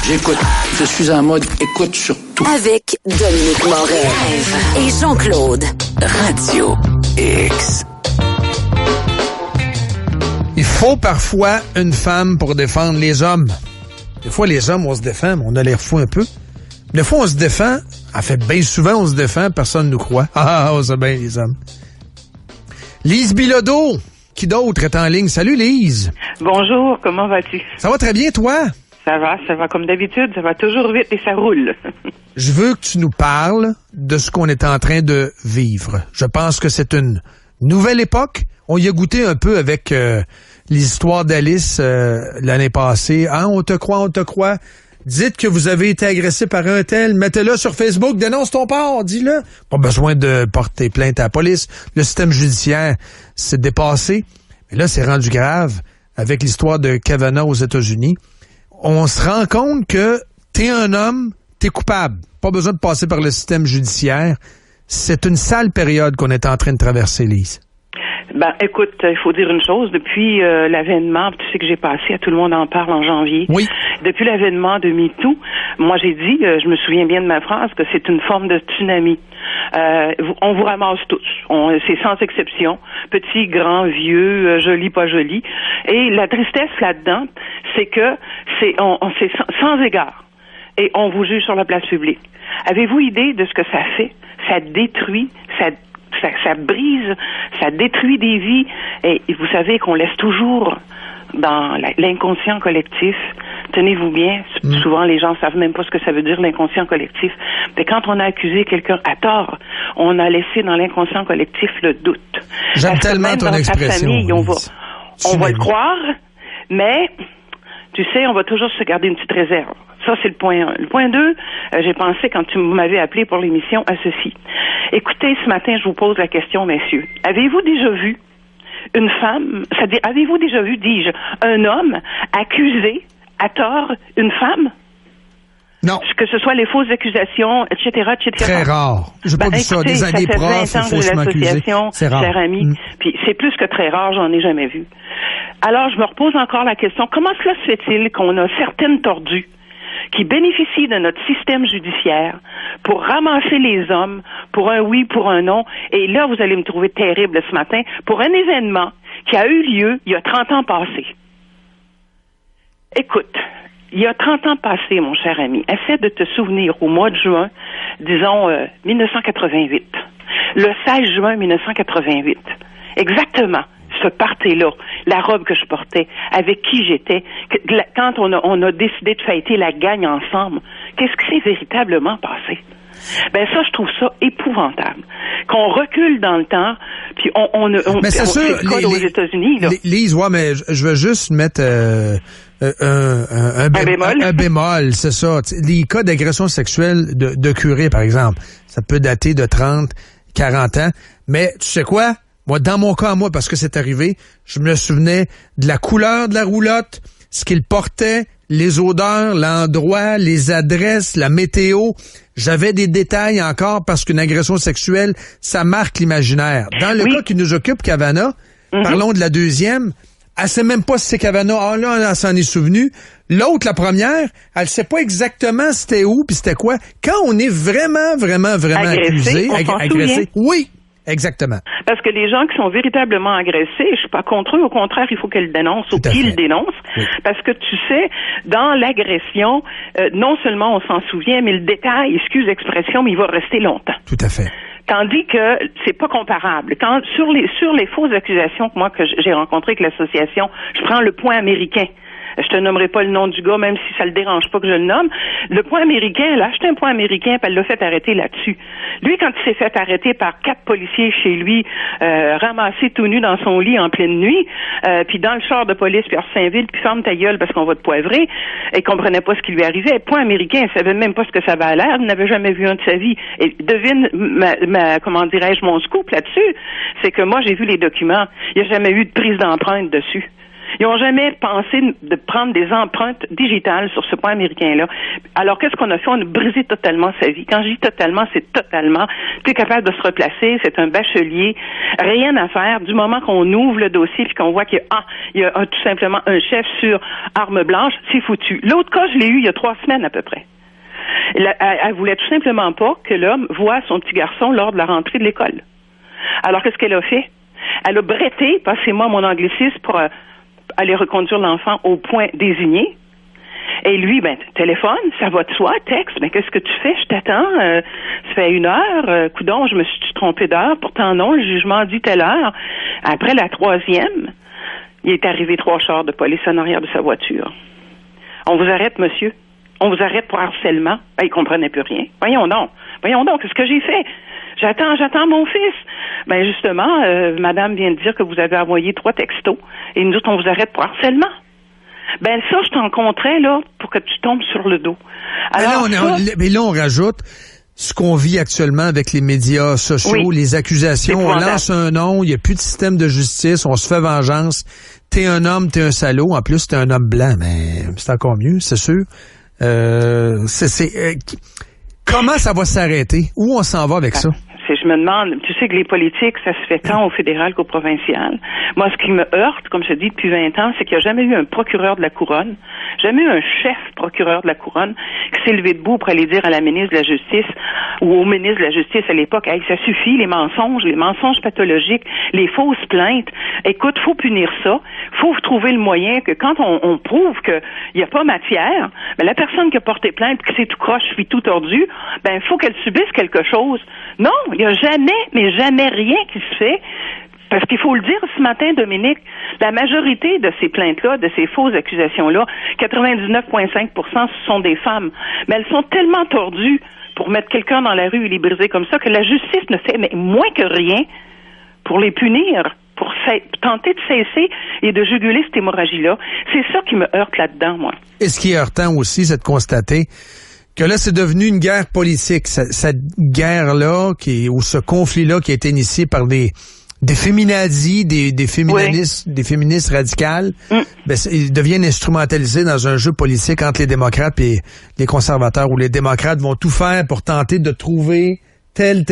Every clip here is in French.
J'écoute. Je suis en mode écoute sur tout. Avec Dominique Moret et Jean-Claude. Radio X. Il faut parfois une femme pour défendre les hommes. Des fois, les hommes, on se défend, mais on a l'air fou un peu. Des fois, on se défend. En fait, bien souvent, on se défend, personne ne nous croit. Ah, on sait bien, les hommes. Lise Bilodeau, qui d'autre est en ligne? Salut, Lise. Bonjour, comment vas-tu? Ça va très bien, toi? Ça va comme d'habitude, ça va toujours vite et ça roule. Je veux que tu nous parles de ce qu'on est en train de vivre. Je pense que c'est une nouvelle époque. On y a goûté un peu avec l'histoire d'Alice l'année passée. Hein, on te croit. Dites que vous avez été agressé par un tel, mettez-le sur Facebook, dénonce ton port, dis-le. Pas besoin de porter plainte à la police. Le système judiciaire s'est dépassé. Mais là, c'est rendu grave avec l'histoire de Kavanaugh aux États-Unis. On se rend compte que t'es un homme, t'es coupable. Pas besoin de passer par le système judiciaire. C'est une sale période qu'on est en train de traverser, Lise. Ben, écoute, il faut dire une chose. Depuis l'avènement, tu sais que j'ai passé, à tout le monde en parle en janvier. Oui. Depuis l'avènement de MeToo, moi j'ai dit, je me souviens bien de ma phrase, que c'est une forme de tsunami. On vous ramasse tous. C'est sans exception. Petits, grands, vieux, jolis, pas jolis. Et la tristesse là-dedans, c'est que c'est sans égard. Et on vous juge sur la place publique. Avez-vous idée de ce que ça fait? Ça détruit, ça brise, ça détruit des vies. Et vous savez qu'on laisse toujours dans l'inconscient collectif. Tenez-vous bien, souvent les gens savent même pas ce que ça veut dire l'inconscient collectif. Mais quand on a accusé quelqu'un à tort, on a laissé dans l'inconscient collectif le doute. J'aime tellement ton expression. Famille, on va le croire, mais tu sais, on va toujours se garder une petite réserve. Ça, c'est le point 1. Le point 2, j'ai pensé, quand tu m'avais appelé pour l'émission, à ceci. Écoutez, ce matin, je vous pose la question, messieurs. Avez-vous déjà vu une femme, c'est-à-dire, avez-vous déjà vu, dis-je, un homme accuser à tort une femme? Non. Que ce soit les fausses accusations, etc., etc. Très rare. J'ai pas vu ça. Des années profs, ça fait 20 ans que j'ai l'association, cher ami. Puis c'est plus que très rare, j'en ai jamais vu. Alors, je me repose encore la question, comment cela se fait-il qu'on a certaines tordues qui bénéficient de notre système judiciaire pour ramasser les hommes pour un oui, pour un non, et là, vous allez me trouver terrible ce matin, pour un événement qui a eu lieu il y a 30 ans passés. Écoute, il y a 30 ans passés, mon cher ami, essaie de te souvenir au mois de juin, disons 1988, le 16 juin 1988, exactement. Ce party-là, la robe que je portais, avec qui j'étais, quand on a décidé de fêter la gagne ensemble, qu'est-ce qui s'est véritablement passé? Ben ça, je trouve ça épouvantable. Qu'on recule dans le temps, puis mais c'est sûr, aux États-Unis, là. Lise, ouais, mais je veux juste mettre un bémol, c'est ça. Les cas d'agression sexuelle de curé, par exemple, ça peut dater de 30, 40 ans, mais tu sais quoi? Moi, dans mon cas, parce que c'est arrivé, je me souvenais de la couleur de la roulotte, ce qu'il portait, les odeurs, l'endroit, les adresses, la météo. J'avais des détails encore parce qu'une agression sexuelle, ça marque l'imaginaire. Dans le cas qui nous occupe, Kavanaugh, parlons de la deuxième, elle sait même pas si c'est Kavanaugh. Ah là, elle s'en est souvenue. L'autre, la première, elle sait pas exactement c'était où puis c'était quoi. Quand on est vraiment accusé, agressé, oui. Exactement. Parce que les gens qui sont véritablement agressés, je suis pas contre eux, au contraire, il faut qu'ils le dénoncent ou qu'ils le dénoncent. Oui. Parce que tu sais, dans l'agression, non seulement on s'en souvient, mais le détail, excuse l'expression, mais il va rester longtemps. Tout à fait. Tandis que c'est pas comparable. Quand sur les fausses accusations que j'ai rencontrées avec l'association, je prends le point américain. Je te nommerai pas le nom du gars, même si ça le dérange pas que je le nomme. Le point américain, elle a acheté un point américain, puis elle l'a fait arrêter là-dessus. Lui, quand il s'est fait arrêter par 4 policiers chez lui, ramassé tout nu dans son lit en pleine nuit, puis dans le char de police, puis Saint-Ville, puis ferme ta gueule parce qu'on va te poivrer, et comprenait pas ce qui lui arrivait. Point américain, il savait même pas ce que ça avait l'air, il n'avait jamais vu un de sa vie. Et devine comment dirais-je, mon scoop là-dessus, c'est que moi, j'ai vu les documents. Il n'y a jamais eu de prise d'empreinte dessus. Ils n'ont jamais pensé de prendre des empreintes digitales sur ce point américain-là. Alors, qu'est-ce qu'on a fait? On a brisé totalement sa vie. Quand je dis totalement, c'est totalement. Tu es capable de se replacer, c'est un bachelier. Rien à faire. Du moment qu'on ouvre le dossier puis qu'on voit qu'il y a tout simplement un chef sur arme blanche, c'est foutu. L'autre cas, je l'ai eu il y a 3 semaines à peu près. Elle voulait tout simplement pas que l'homme voie son petit garçon lors de la rentrée de l'école. Alors, qu'est-ce qu'elle a fait? Elle a bretté, passez-moi mon anglicisme, pour aller reconduire l'enfant au point désigné. Et lui, téléphone, ça va de soi, texte, qu'est-ce que tu fais? Je t'attends, ça fait 1 heure, coudonc, je me suis trompée d'heure, pourtant non, le jugement dit telle heure. Après la 3e, il est arrivé 3 chars de police en arrière de sa voiture. On vous arrête, monsieur. On vous arrête pour harcèlement. Il comprenait plus rien. Voyons donc, qu'est-ce que j'ai fait? J'attends mon fils. Justement, madame vient de dire que vous avez envoyé 3 textos et nous autres, on vous arrête pour harcèlement. Ça, je t'en compterais, là, pour que tu tombes sur le dos. Alors, mais là, on rajoute ce qu'on vit actuellement avec les médias sociaux, les accusations. On lance un nom, il n'y a plus de système de justice, on se fait vengeance. T'es un homme, t'es un salaud. En plus, t'es un homme blanc, mais c'est encore mieux, c'est sûr. Comment ça va s'arrêter? Où on s'en va avec ça? Je me demande, tu sais que les politiques, ça se fait tant au fédéral qu'au provincial. Moi, ce qui me heurte, comme je te dis depuis 20 ans, c'est qu'il n'y a jamais eu un procureur de la Couronne, jamais eu un chef procureur de la Couronne qui s'est levé debout pour aller dire à la ministre de la Justice ou au ministre de la Justice à l'époque, hey, ça suffit, les mensonges pathologiques, les fausses plaintes. Écoute, faut punir ça. Faut trouver le moyen que quand on prouve qu'il n'y a pas matière, la personne qui a porté plainte, qui s'est tout croche, puis tout tordu, faut qu'elle subisse quelque chose. Non, il n'y a jamais rien qui se fait. Parce qu'il faut le dire ce matin, Dominique, la majorité de ces plaintes-là, de ces fausses accusations-là, 99,5%, ce sont des femmes. Mais elles sont tellement tordues pour mettre quelqu'un dans la rue et les briser comme ça que la justice ne fait moins que rien pour les punir, pour tenter de cesser et de juguler cette hémorragie-là. C'est ça qui me heurte là-dedans, moi. Et ce qui est heurtant aussi, c'est de constater que là, c'est devenu une guerre politique. Cette guerre-là, ou ce conflit-là qui a été initié par des féminazis, des féministes radicales, ils deviennent instrumentalisés dans un jeu politique entre les démocrates et les conservateurs, où les démocrates vont tout faire pour tenter de trouver tel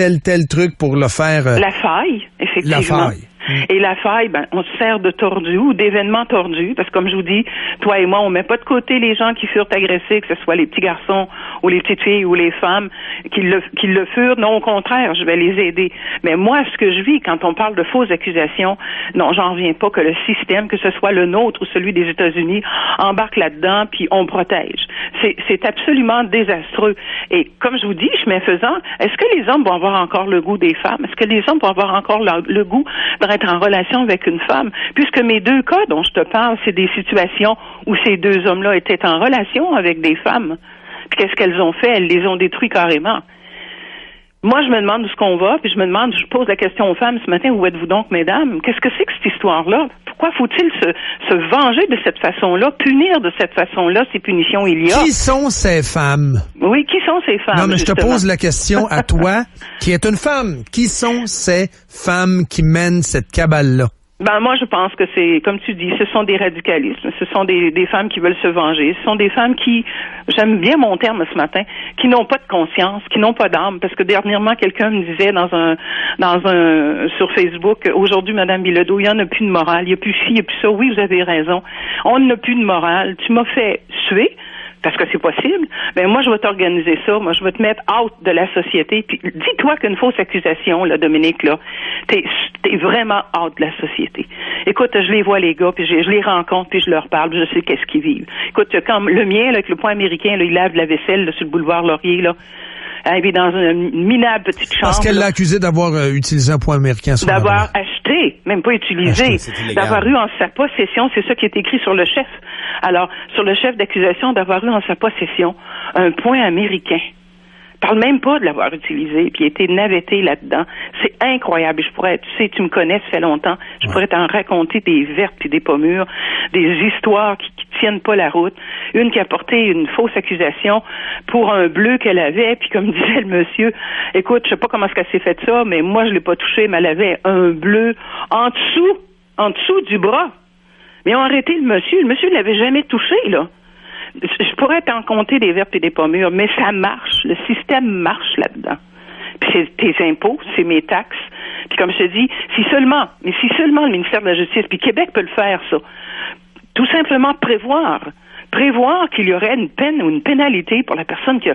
truc pour le faire. La faille, effectivement. La faille. Et la faille, on se sert de tordus ou d'événements tordus, parce que comme je vous dis, toi et moi, on met pas de côté les gens qui furent agressés, que ce soit les petits garçons ou les petites filles ou les femmes qui le furent. Non, au contraire, je vais les aider. Mais moi, ce que je vis quand on parle de fausses accusations, non, j'en reviens pas que le système, que ce soit le nôtre ou celui des États-Unis, embarque là-dedans puis on protège. C'est absolument désastreux. Et comme je vous dis, chemin faisant, est-ce que les hommes vont avoir encore le goût des femmes? Est-ce que les hommes vont avoir encore le goût être en relation avec une femme, puisque mes 2 cas dont je te parle, c'est des situations où ces 2 hommes-là étaient en relation avec des femmes. Puis qu'est-ce qu'elles ont fait? Elles les ont détruits carrément. Moi, je me demande où est-ce qu'on va, puis je pose la question aux femmes ce matin, où êtes-vous donc, mesdames? Qu'est-ce que c'est que cette histoire-là? Pourquoi faut-il se venger de cette façon-là, punir de cette façon-là ces punitions il y a? Qui sont ces femmes? Oui, qui sont ces femmes? Non, mais justement? Je te pose la question à toi, qui est une femme. Qui sont ces femmes qui mènent cette cabale-là? Moi, je pense que c'est, comme tu dis, ce sont des radicalismes. Ce sont des femmes qui veulent se venger. Ce sont des femmes qui, j'aime bien mon terme ce matin, qui n'ont pas de conscience, qui n'ont pas d'âme. Parce que dernièrement, quelqu'un me disait sur Facebook, aujourd'hui, Madame Bilodeau, il n'y en a plus de morale. Il n'y a plus ci, il n'y a plus ça. Oui, vous avez raison. On n'a plus de morale. Tu m'as fait suer. Parce que c'est possible, moi, je vais t'organiser ça. Moi, je vais te mettre out de la société. Puis, dis-toi qu'une fausse accusation, là, Dominique, là, t'es vraiment out de la société. Écoute, je les vois, les gars, puis je les rencontre, puis je leur parle, puis je sais qu'est-ce qu'ils vivent. Écoute, comme le mien, là, avec le point américain, là, il lave la vaisselle, là, sur le boulevard Laurier, là. Elle est dans une minable petite chambre. Parce qu'elle l'a accusé d'avoir utilisé un point américain. D'avoir acheté, même pas utilisé. D'avoir eu en sa possession, c'est ça qui est écrit sur le chef. Alors, sur le chef d'accusation, d'avoir eu en sa possession un point américain. Parle même pas de l'avoir utilisé, puis été navetté là-dedans. C'est incroyable. Tu me connais, ça fait longtemps. Je pourrais t'en raconter des vertes puis des pommures, des histoires qui tiennent pas la route. Une qui a porté une fausse accusation pour un bleu qu'elle avait, puis comme disait le monsieur, écoute, je sais pas comment est-ce qu'elle s'est fait ça, mais moi je l'ai pas touché, mais elle avait un bleu en dessous du bras. Mais ils ont arrêté le monsieur. Le monsieur ne l'avait jamais touché, là. Je pourrais t'en compter des vertes et des pommures, mais ça marche. Le système marche là-dedans. Puis c'est tes impôts, c'est mes taxes. Puis comme je te dis, si seulement le ministère de la Justice, puis Québec peut le faire, ça. Tout simplement prévoir qu'il y aurait une peine ou une pénalité pour la personne qui a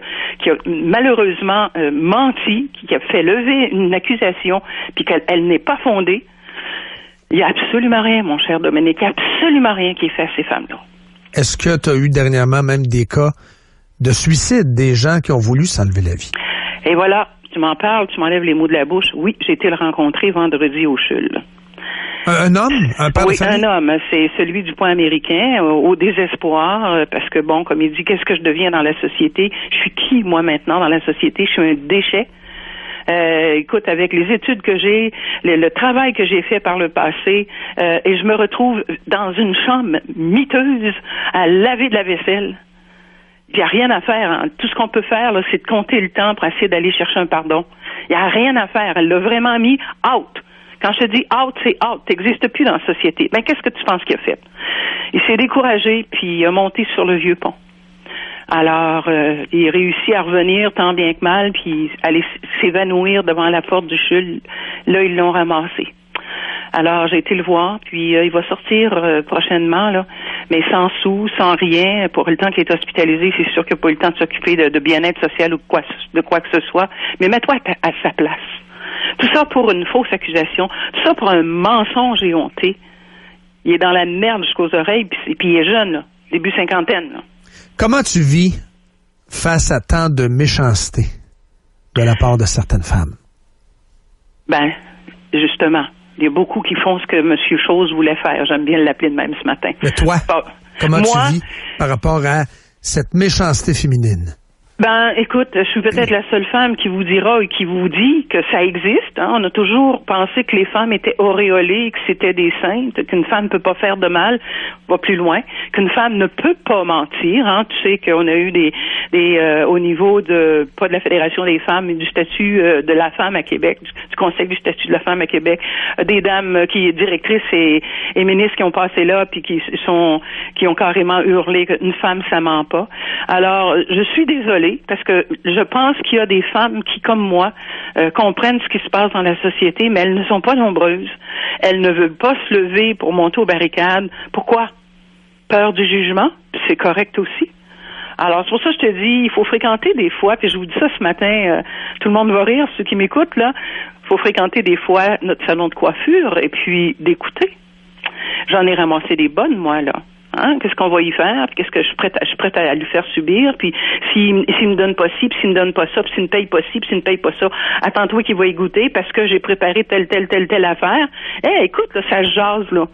malheureusement menti, qui a fait lever une accusation, puis qu'elle n'est pas fondée. Il n'y a absolument rien, mon cher Dominique, il n'y a absolument rien qui est fait à ces femmes-là. Est-ce que tu as eu dernièrement même des cas de suicide, des gens qui ont voulu s'enlever la vie? Et voilà, tu m'en parles, tu m'enlèves les mots de la bouche. Oui, j'ai été le rencontrer vendredi au CHUL. Un homme? Un père de famille? Un homme. C'est celui du point américain, au désespoir, parce que bon, comme il dit, qu'est-ce que je deviens dans la société? Je suis qui, moi, maintenant, dans la société? Je suis un déchet. Écoute, avec les études que j'ai, le travail que j'ai fait par le passé, et je me retrouve dans une chambre miteuse à laver de la vaisselle. Il n'y a rien à faire. Hein. Tout ce qu'on peut faire, là, c'est de compter le temps pour essayer d'aller chercher un pardon. Il n'y a rien à faire. Elle l'a vraiment mis out. Quand je te dis out, c'est out. Tu n'existes plus dans la société. Mais qu'est-ce que tu penses qu'il a fait? Il s'est découragé, puis il a monté sur le vieux pont. Alors, il réussit à revenir tant bien que mal, puis aller s'évanouir devant la porte du CHUL. Là, ils l'ont ramassé. Alors, j'ai été le voir, puis il va sortir prochainement, là, mais sans sous, sans rien. Pour le temps qu'il est hospitalisé, c'est sûr qu'il n'a pas eu le temps de s'occuper de bien-être social ou de quoi que ce soit. Mais mets-toi à sa place. Tout ça pour une fausse accusation, tout ça pour un mensonge éhonté. Il est dans la merde jusqu'aux oreilles, puis il est jeune, là, début cinquantaine, là. Comment tu vis face à tant de méchanceté de la part de certaines femmes? Ben, justement, il y a beaucoup qui font ce que M. Chose voulait faire. J'aime bien l'appeler de même ce matin. Mais toi, comment tu vis par rapport à cette méchanceté féminine? Ben, écoute, je suis peut-être la seule femme qui vous dira et qui vous dit que ça existe. Hein. On a toujours pensé que les femmes étaient auréolées, que c'était des saintes, qu'une femme ne peut pas faire de mal, va plus loin, qu'une femme ne peut pas mentir. Hein. Tu sais qu'on a eu des au niveau de, pas de la Fédération des femmes, mais du statut de la femme à Québec, du Conseil du statut de la femme à Québec, des dames qui directrices et ministres qui ont passé là, puis qui ont carrément hurlé qu'une femme, ça ment pas. Alors, je suis désolée, parce que je pense qu'il y a des femmes qui, comme moi, comprennent ce qui se passe dans la société, mais elles ne sont pas nombreuses. Elles ne veulent pas se lever pour monter aux barricades. Pourquoi? Peur du jugement? C'est correct aussi. Alors, c'est pour ça que je te dis, il faut fréquenter des fois, puis je vous dis ça ce matin, tout le monde va rire, ceux qui m'écoutent, là, il faut fréquenter des fois notre salon de coiffure et puis d'écouter. J'en ai ramassé des bonnes, moi, là. Hein? Qu'est-ce qu'on va y faire? Qu'est-ce que je suis prête à lui faire subir? Puis s'il me donne pas ci, puis s'il me donne pas ça, puis s'il me paye pas ci, puis s'il me paye pas ça, attends-toi qu'il va y goûter parce que j'ai préparé telle affaire. Écoute, là, ça jase, là.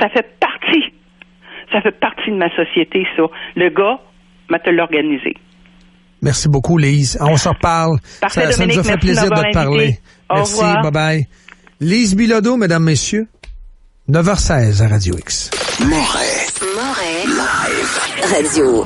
Ça fait partie de ma société, ça. Le gars m'a te l'organiser. Merci beaucoup, Lise. On s'en reparle. Parfait, ça nous a fait plaisir de te parler. Merci, bye-bye. Lise Bilodeau, mesdames, messieurs. 9h16 à Radio X. Moret. Live. Radio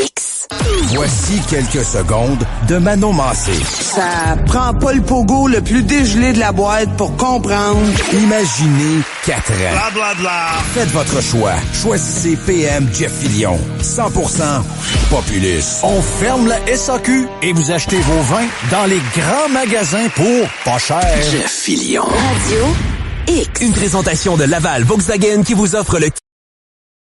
X. Voici quelques secondes de Manon Massé. Ça prend pas le pogo le plus dégelé de la boîte pour comprendre. Imaginez 4 ans. Bla, bla, bla. Faites votre choix. Choisissez PM Jeff Fillion. 100% Populus. On ferme la SAQ et vous achetez vos vins dans les grands magasins pour pas cher. Jeff Fillion. Radio X. Une présentation de Laval Volkswagen qui vous offre le